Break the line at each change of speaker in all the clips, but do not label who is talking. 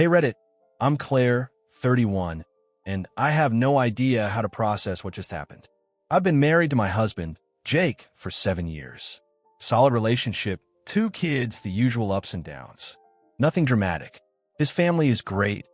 Hey Reddit, I'm Claire, 31, and I have no idea how to process what just happened. I've been married to my husband, Jake, for 7 years. Solid relationship, 2 kids, the usual ups and downs. Nothing dramatic. His family is great,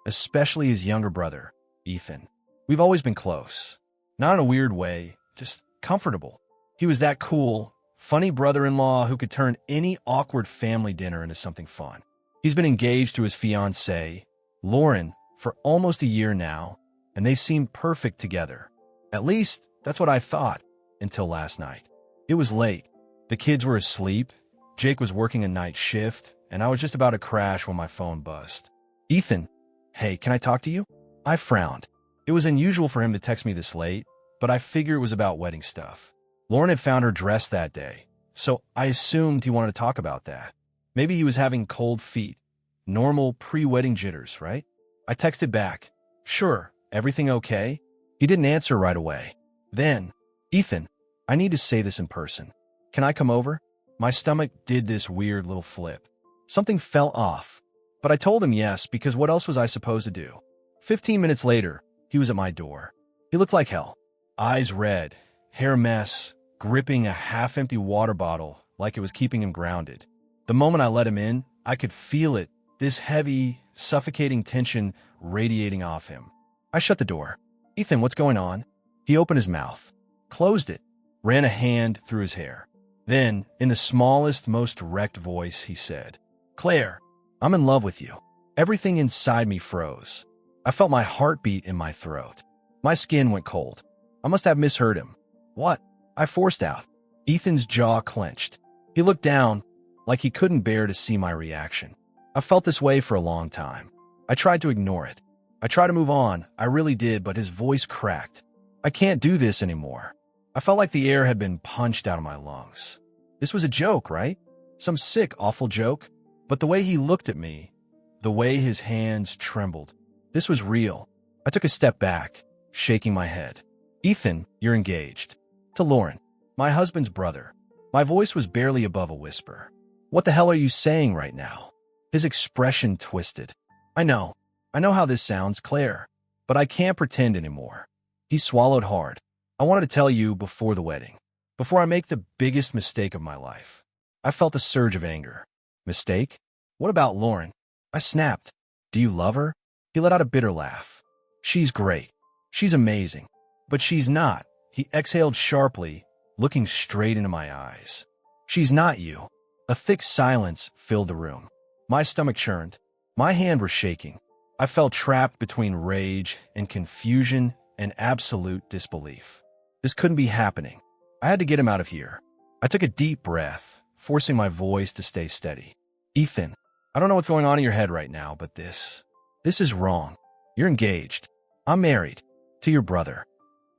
especially his younger brother, Ethan. We've always been close. Not in a weird way, just comfortable. He was that cool, funny brother-in-law who could turn any awkward family dinner into something fun. He's been engaged to his fiancée, Lauren, for almost a year now, and they seem perfect together. At least, that's what I thought, until last night. It was late. The kids were asleep, Jake was working a night shift, and I was just about to crash when my phone buzzed. Ethan, hey, can I talk to you? I frowned. It was unusual for him to text me this late, but I figured it was about wedding stuff. Lauren had found her dress that day, so I assumed he wanted to talk about that. Maybe he was having cold feet. Normal pre-wedding jitters, right? I texted back, sure, everything okay? He didn't answer right away. Then, Ethan, I need to say this in person. Can I come over? My stomach did this weird little flip. Something fell off, but I told him yes because what else was I supposed to do? 15 minutes later, he was at my door. He looked like hell. Eyes red, hair mess, gripping a half-empty water bottle like it was keeping him grounded. The moment I let him in, I could feel it, this heavy, suffocating tension radiating off him. I shut the door. Ethan, what's going on? He opened his mouth, closed it, ran a hand through his hair. Then, in the smallest, most wrecked voice, he said, Claire, I'm in love with you. Everything inside me froze. I felt my heartbeat in my throat. My skin went cold. I must have misheard him. What? I forced out. Ethan's jaw clenched. He looked down, like he couldn't bear to see my reaction. I felt this way for a long time. I tried to ignore it. I tried to move on. I really did, but his voice cracked. I can't do this anymore. I felt like the air had been punched out of my lungs. This was a joke, right? Some sick, awful joke. But the way he looked at me, the way his hands trembled, this was real. I took a step back, shaking my head. Ethan, you're engaged. To Lauren, my husband's brother. My voice was barely above a whisper. What the hell are you saying right now? His expression twisted. I know how this sounds, Claire, but I can't pretend anymore. He swallowed hard. I wanted to tell you before the wedding, before I make the biggest mistake of my life. I felt a surge of anger. Mistake? What about Lauren? I snapped. Do you love her? He let out a bitter laugh. She's great. She's amazing. But she's not. He exhaled sharply, looking straight into my eyes. She's not you. A thick silence filled the room. My stomach churned. My hands were shaking. I felt trapped between rage and confusion and absolute disbelief. This couldn't be happening. I had to get him out of here. I took a deep breath, forcing my voice to stay steady. Ethan, I don't know what's going on in your head right now, but this is wrong. You're engaged. I'm married. To your brother.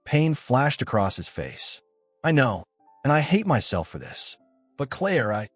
Pain flashed across his face. I know, and I hate myself for this. But Claire, I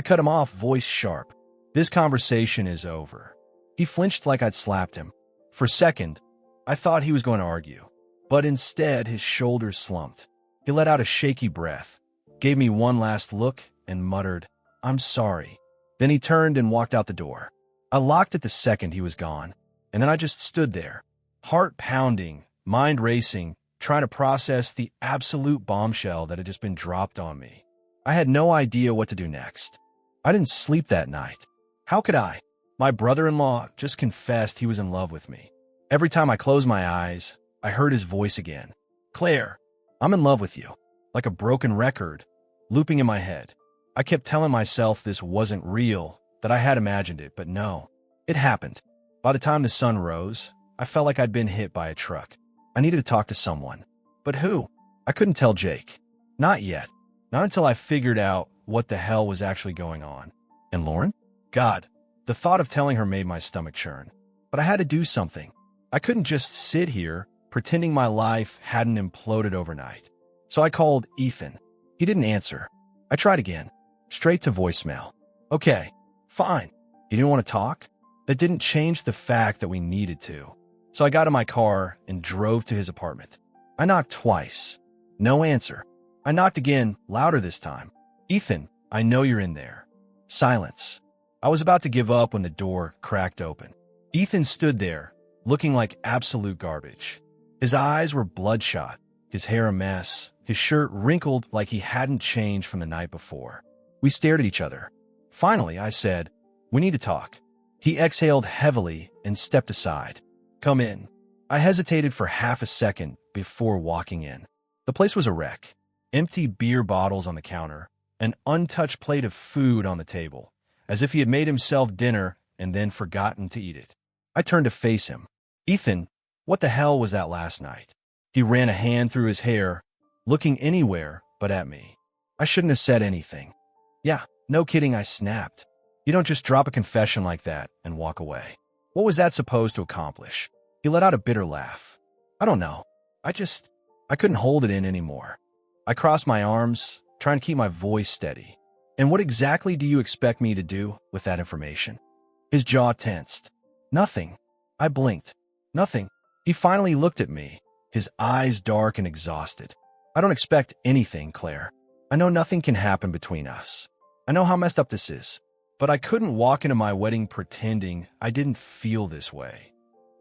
cut him off, voice sharp. This conversation is over. He flinched like I'd slapped him. For a second, I thought he was going to argue. But instead, his shoulders slumped. He let out a shaky breath, gave me one last look, and muttered, I'm sorry. Then he turned and walked out the door. I locked it the second he was gone, and then I just stood there, heart pounding, mind racing, trying to process the absolute bombshell that had just been dropped on me. I had no idea what to do next. I didn't sleep that night. How could I? My brother-in-law just confessed he was in love with me. Every time I closed my eyes, I heard his voice again. Claire, I'm in love with you. Like a broken record, looping in my head. I kept telling myself this wasn't real, that I had imagined it, but no, it happened. By the time the sun rose, I felt like I'd been hit by a truck. I needed to talk to someone. But who? I couldn't tell Jake. Not yet. Not until I figured out what the hell was actually going on. And Lauren? God, the thought of telling her made my stomach churn. But I had to do something. I couldn't just sit here, pretending my life hadn't imploded overnight. So I called Ethan. He didn't answer. I tried again. Straight to voicemail. Okay, fine. You didn't want to talk? That didn't change the fact that we needed to. So I got in my car and drove to his apartment. I knocked twice. No answer. I knocked again, louder this time. Ethan, I know you're in there. Silence. I was about to give up when the door cracked open. Ethan stood there, looking like absolute garbage. His eyes were bloodshot, his hair a mess, his shirt wrinkled like he hadn't changed from the night before. We stared at each other. Finally, I said, "We need to talk." He exhaled heavily and stepped aside. "Come in." I hesitated for half a second before walking in. The place was a wreck. Empty beer bottles on the counter, an untouched plate of food on the table, as if he had made himself dinner and then forgotten to eat it. I turned to face him. "Ethan, what the hell was that last night?" He ran a hand through his hair, looking anywhere but at me. I shouldn't have said anything. "Yeah, no kidding," I snapped. "You don't just drop a confession like that and walk away." What was that supposed to accomplish? He let out a bitter laugh. "I don't know. I couldn't hold it in anymore." I crossed my arms, trying to keep my voice steady. "And what exactly do you expect me to do with that information?" His jaw tensed. "Nothing." I blinked. "Nothing." He finally looked at me, his eyes dark and exhausted. "I don't expect anything, Claire. I know nothing can happen between us. I know how messed up this is, but I couldn't walk into my wedding pretending I didn't feel this way."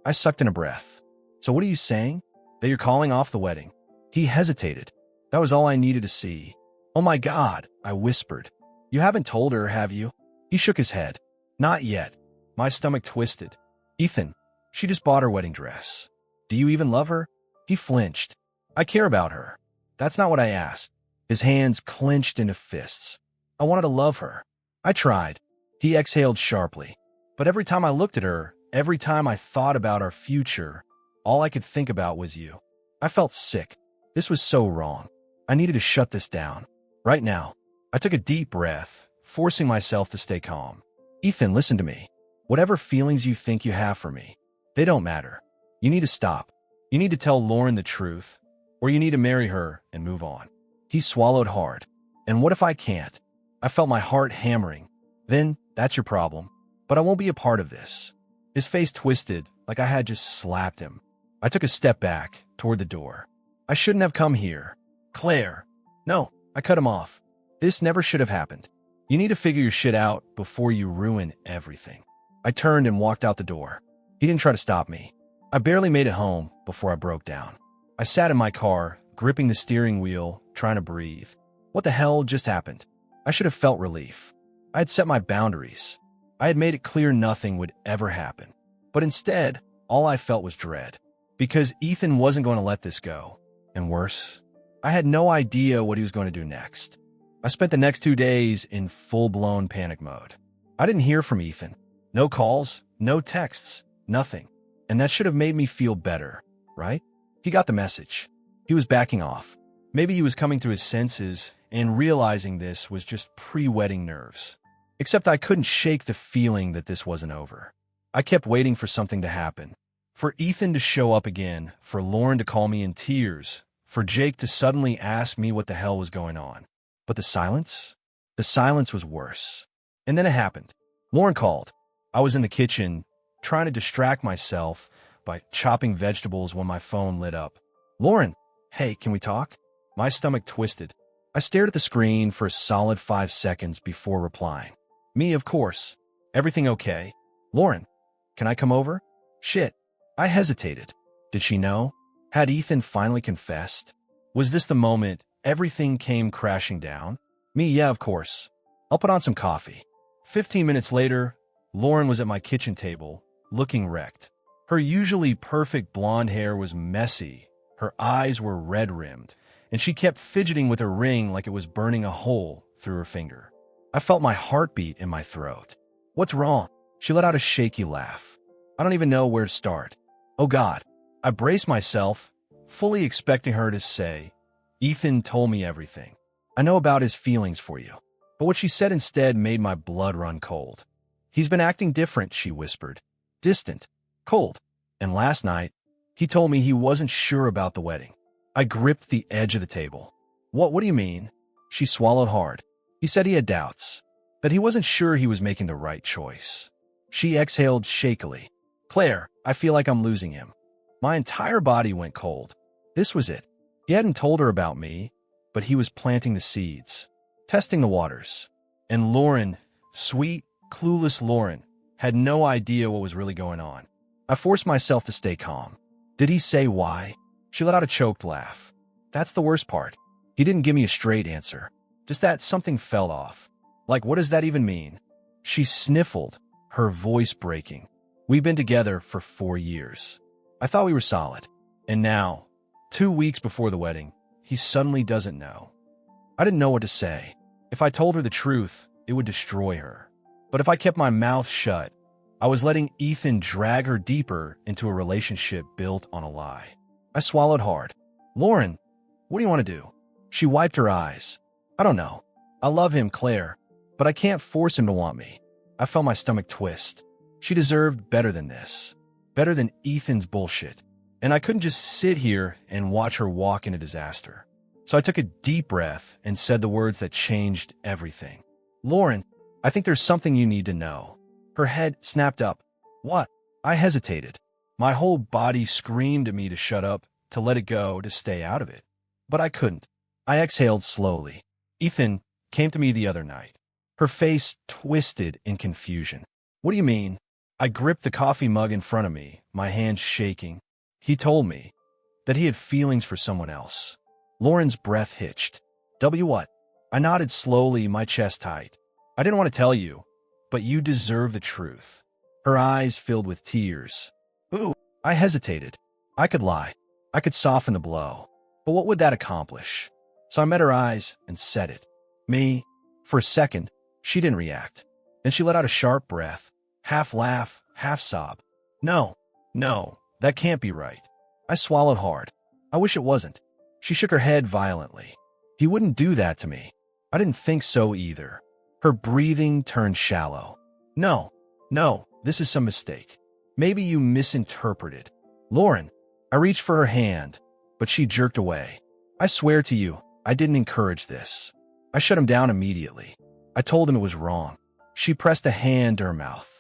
I sucked in a breath. "So what are you saying? That you're calling off the wedding?" He hesitated. That was all I needed to see. "Oh my God," I whispered. "You haven't told her, have you?" He shook his head. "Not yet." My stomach twisted. "Ethan, she just bought her wedding dress. Do you even love her?" He flinched. "I care about her. That's not what I asked." His hands clenched into fists. "I wanted to love her." I tried. He exhaled sharply. "But every time I looked at her, every time I thought about our future, all I could think about was you." I felt sick. This was so wrong. I needed to shut this down. Right now. I took a deep breath, forcing myself to stay calm. "Ethan, listen to me. Whatever feelings you think you have for me, they don't matter. You need to stop. You need to tell Lauren the truth, or you need to marry her and move on." He swallowed hard. "And what if I can't?" I felt my heart hammering. "Then that's your problem. But I won't be a part of this." His face twisted like I had just slapped him. I took a step back toward the door. "I shouldn't have come here." "Claire." "No," I cut him off. "This never should have happened. You need to figure your shit out before you ruin everything." I turned and walked out the door. He didn't try to stop me. I barely made it home before I broke down. I sat in my car, gripping the steering wheel, trying to breathe. What the hell just happened? I should have felt relief. I had set my boundaries. I had made it clear nothing would ever happen. But instead, all I felt was dread. Because Ethan wasn't going to let this go. And worse, I had no idea what he was going to do next. I spent the next 2 days in full-blown panic mode. I didn't hear from Ethan. No calls, no texts, nothing. And that should have made me feel better, right? He got the message. He was backing off. Maybe he was coming to his senses and realizing this was just pre-wedding nerves. Except I couldn't shake the feeling that this wasn't over. I kept waiting for something to happen. For Ethan to show up again, for Lauren to call me in tears, for Jake to suddenly ask me what the hell was going on. But the silence? The silence was worse. And then it happened. Lauren called. I was in the kitchen, trying to distract myself by chopping vegetables when my phone lit up. "Lauren, hey, can we talk?" My stomach twisted. I stared at the screen for a solid 5 seconds before replying. "Me, of course. Everything okay?" "Lauren, can I come over?" "Shit." I hesitated. Did she know? Had Ethan finally confessed? Was this the moment everything came crashing down? Me, yeah, of course. I'll put on some coffee. 15 minutes later, Lauren was at my kitchen table, looking wrecked. Her usually perfect blonde hair was messy, her eyes were red-rimmed, and she kept fidgeting with her ring like it was burning a hole through her finger. I felt my heartbeat in my throat. "What's wrong?" She let out a shaky laugh. "I don't even know where to start." Oh God. I braced myself, fully expecting her to say, "Ethan told me everything. I know about his feelings for you." But what she said instead made my blood run cold. "He's been acting different," she whispered. "Distant. Cold. And last night, he told me he wasn't sure about the wedding." I gripped the edge of the table. What do you mean?" She swallowed hard. "He said he had doubts. That he wasn't sure he was making the right choice." She exhaled shakily. "Claire, I feel like I'm losing him." My entire body went cold. This was it. He hadn't told her about me, but he was planting the seeds, testing the waters. And Lauren, sweet, clueless Lauren, had no idea what was really going on. I forced myself to stay calm. Did he say why? She let out a choked laugh. That's the worst part. He didn't give me a straight answer. Just that something fell off. Like, what does that even mean? She sniffled, her voice breaking. We've been together for 4 years. I thought we were solid. And now, 2 weeks before the wedding, he suddenly doesn't know. I didn't know what to say. If I told her the truth, it would destroy her. But if I kept my mouth shut, I was letting Ethan drag her deeper into a relationship built on a lie. I swallowed hard. Lauren, what do you want to do? She wiped her eyes. I don't know. I love him, Claire, but I can't force him to want me. I felt my stomach twist. She deserved better than this. Better than Ethan's bullshit. And I couldn't just sit here and watch her walk into disaster. So I took a deep breath and said the words that changed everything. Lauren, I think there's something you need to know. Her head snapped up. What? I hesitated. My whole body screamed at me to shut up, to let it go, to stay out of it. But I couldn't. I exhaled slowly. Ethan came to me the other night. Her face twisted in confusion. What do you mean? I gripped the coffee mug in front of me, my hands shaking. He told me that he had feelings for someone else. Lauren's breath hitched. What? I nodded slowly, my chest tight. I didn't want to tell you, but you deserve the truth. Her eyes filled with tears. Ooh, I hesitated. I could lie. I could soften the blow. But what would that accomplish? So I met her eyes and said it. Me. For a second, she didn't react. Then she let out a sharp breath, half laugh, half sob. No, that can't be right. I swallowed hard. I wish it wasn't. She shook her head violently. He wouldn't do that to me. I didn't think so either. Her breathing turned shallow. No, this is some mistake. Maybe you misinterpreted. Lauren, I reached for her hand, but she jerked away. I swear to you, I didn't encourage this. I shut him down immediately. I told him it was wrong. She pressed a hand to her mouth.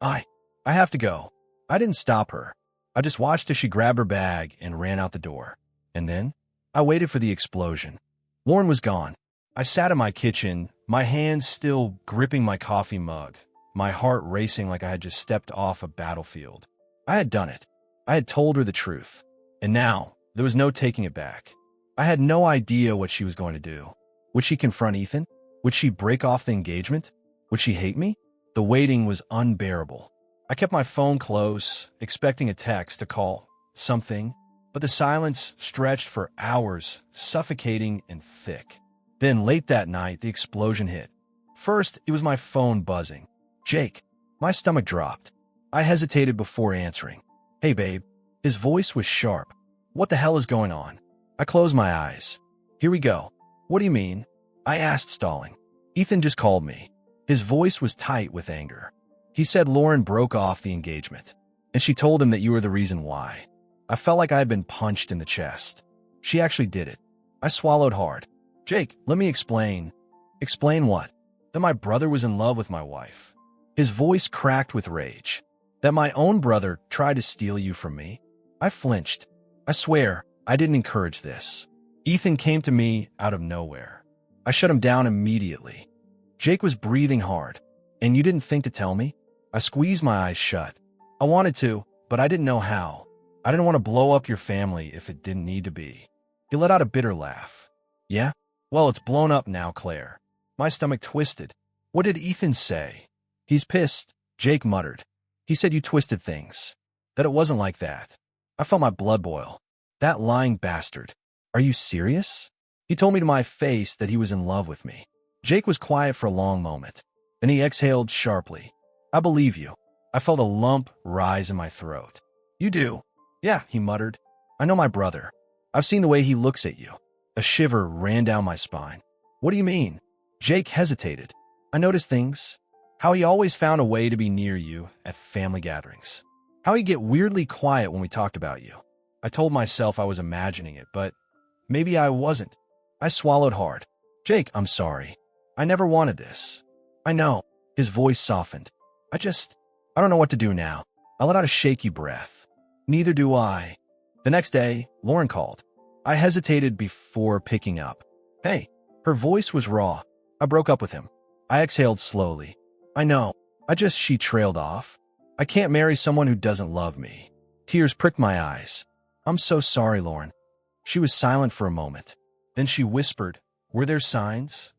I have to go. I didn't stop her. I just watched as she grabbed her bag and ran out the door. And then, I waited for the explosion. Lauren was gone. I sat in my kitchen, my hands still gripping my coffee mug, my heart racing like I had just stepped off a battlefield. I had done it. I had told her the truth. And now, there was no taking it back. I had no idea what she was going to do. Would she confront Ethan? Would she break off the engagement? Would she hate me? The waiting was unbearable. I kept my phone close, expecting a text, a call, something, but the silence stretched for hours, suffocating and thick. Then, late that night, the explosion hit. First, it was my phone buzzing. Jake. My stomach dropped. I hesitated before answering. Hey, babe. His voice was sharp. What the hell is going on? I closed my eyes. Here we go. What do you mean? I asked, stalling. Ethan just called me. His voice was tight with anger. He said Lauren broke off the engagement, and she told him that you were the reason why. I felt like I had been punched in the chest. She actually did it. I swallowed hard. Jake, let me explain. Explain what? That my brother was in love with my wife. His voice cracked with rage. That my own brother tried to steal you from me. I flinched. I swear, I didn't encourage this. Ethan came to me out of nowhere. I shut him down immediately. Jake was breathing hard. And you didn't think to tell me? I squeezed my eyes shut. I wanted to, but I didn't know how. I didn't want to blow up your family if it didn't need to be. He let out a bitter laugh. Yeah? Well, it's blown up now, Claire. My stomach twisted. What did Ethan say? He's pissed, Jake muttered. He said you twisted things. That it wasn't like that. I felt my blood boil. That lying bastard. Are you serious? He told me to my face that he was in love with me. Jake was quiet for a long moment. Then he exhaled sharply. I believe you. I felt a lump rise in my throat. You do? Yeah, he muttered. I know my brother. I've seen the way he looks at you. A shiver ran down my spine. What do you mean? Jake hesitated. I noticed things. How he always found a way to be near you at family gatherings. How he'd get weirdly quiet when we talked about you. I told myself I was imagining it, but maybe I wasn't. I swallowed hard. Jake, I'm sorry. I never wanted this. I know. His voice softened. I don't know what to do now. I let out a shaky breath. Neither do I. The next day, Lauren called. I hesitated before picking up. Hey. Her voice was raw. I broke up with him. I exhaled slowly. I know. She trailed off. I can't marry someone who doesn't love me. Tears pricked my eyes. I'm so sorry, Lauren. She was silent for a moment. Then she whispered, were there signs?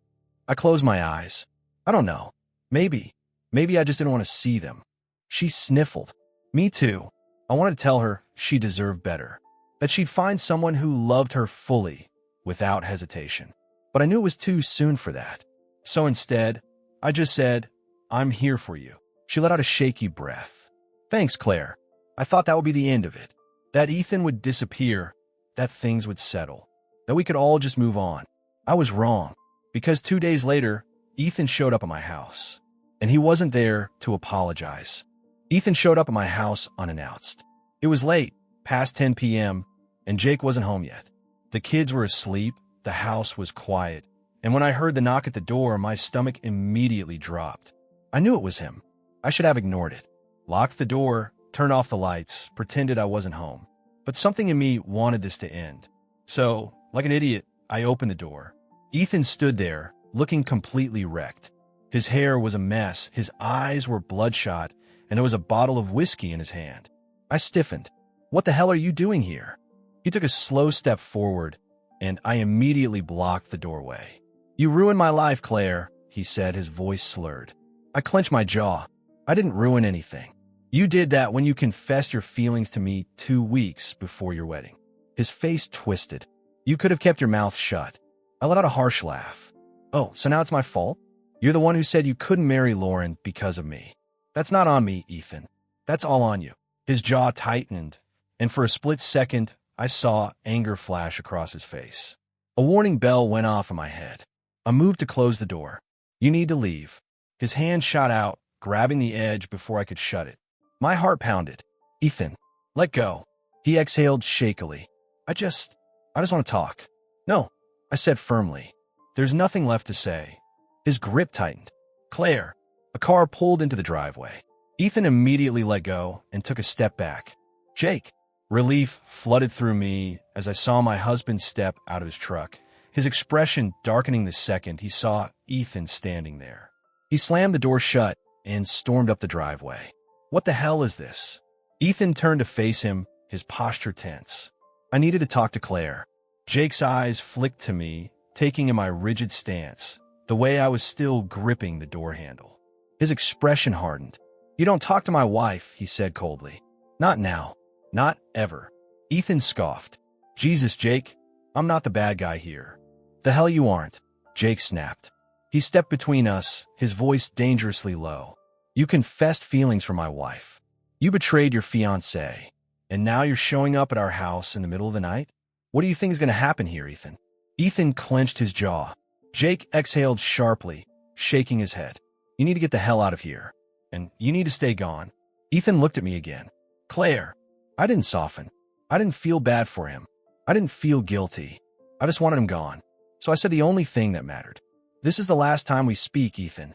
I closed my eyes. I don't know. Maybe I just didn't want to see them. She sniffled. Me too. I wanted to tell her she deserved better, that she'd find someone who loved her fully, without hesitation. But I knew it was too soon for that. So instead, I just said, I'm here for you. She let out a shaky breath. Thanks, Claire. I thought that would be the end of it. That Ethan would disappear, that things would settle, that we could all just move on. I was wrong, because 2 days later, Ethan showed up at my house. And he wasn't there to apologize. Ethan showed up at my house unannounced. It was late, past 10 p.m., and Jake wasn't home yet. The kids were asleep, the house was quiet, and when I heard the knock at the door, my stomach immediately dropped. I knew it was him. I should have ignored it. Locked the door, turned off the lights, pretended I wasn't home. But something in me wanted this to end. So, like an idiot, I opened the door. Ethan stood there, looking completely wrecked. His hair was a mess, his eyes were bloodshot, and there was a bottle of whiskey in his hand. I stiffened. What the hell are you doing here? He took a slow step forward, and I immediately blocked the doorway. You ruined my life, Claire, he said, his voice slurred. I clenched my jaw. I didn't ruin anything. You did that when you confessed your feelings to me 2 weeks before your wedding. His face twisted. You could have kept your mouth shut. I let out a harsh laugh. Oh, so now it's my fault? You're the one who said you couldn't marry Lauren because of me. That's not on me, Ethan. That's all on you. His jaw tightened, and for a split second, I saw anger flash across his face. A warning bell went off in my head. I moved to close the door. You need to leave. His hand shot out, grabbing the edge before I could shut it. My heart pounded. Ethan, let go. He exhaled shakily. I just want to talk. No, I said firmly. There's nothing left to say. His grip tightened. Claire. A car pulled into the driveway. Ethan immediately let go and took a step back. Jake. Relief flooded through me as I saw my husband step out of his truck, his expression darkening the second he saw Ethan standing there. He slammed the door shut and stormed up the driveway. What the hell is this? Ethan turned to face him, his posture tense. I needed to talk to Claire. Jake's eyes flicked to me, taking in my rigid stance, the way I was still gripping the door handle. His expression hardened. You don't talk to my wife, he said coldly. Not now. Not ever. Ethan scoffed. Jesus, Jake. I'm not the bad guy here. The hell you aren't, Jake snapped. He stepped between us, his voice dangerously low. You confessed feelings for my wife. You betrayed your fiancée. And now you're showing up at our house in the middle of the night? What do you think is going to happen here, Ethan? Ethan clenched his jaw. Jake exhaled sharply, shaking his head. You need to get the hell out of here. And you need to stay gone. Ethan looked at me again. Claire. I didn't soften. I didn't feel bad for him. I didn't feel guilty. I just wanted him gone. So I said the only thing that mattered. This is the last time we speak, Ethan.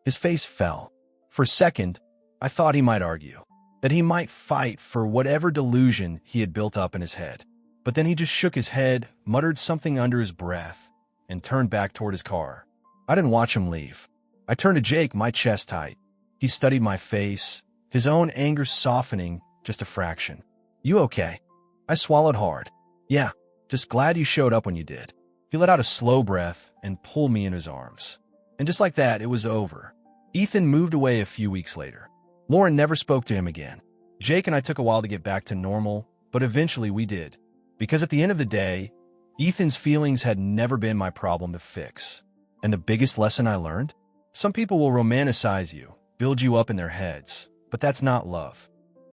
His face fell. For a second, I thought he might argue, that he might fight for whatever delusion he had built up in his head. But then he just shook his head, muttered something under his breath, and turned back toward his car. I didn't watch him leave. I turned to Jake, my chest tight. He studied my face, his own anger softening just a fraction. You okay? I swallowed hard. Yeah, just glad you showed up when you did. He let out a slow breath and pulled me in his arms. And just like that, it was over. Ethan moved away a few weeks later. Lauren never spoke to him again. Jake and I took a while to get back to normal, but eventually we did. Because at the end of the day, Ethan's feelings had never been my problem to fix. And the biggest lesson I learned? Some people will romanticize you, build you up in their heads, but that's not love.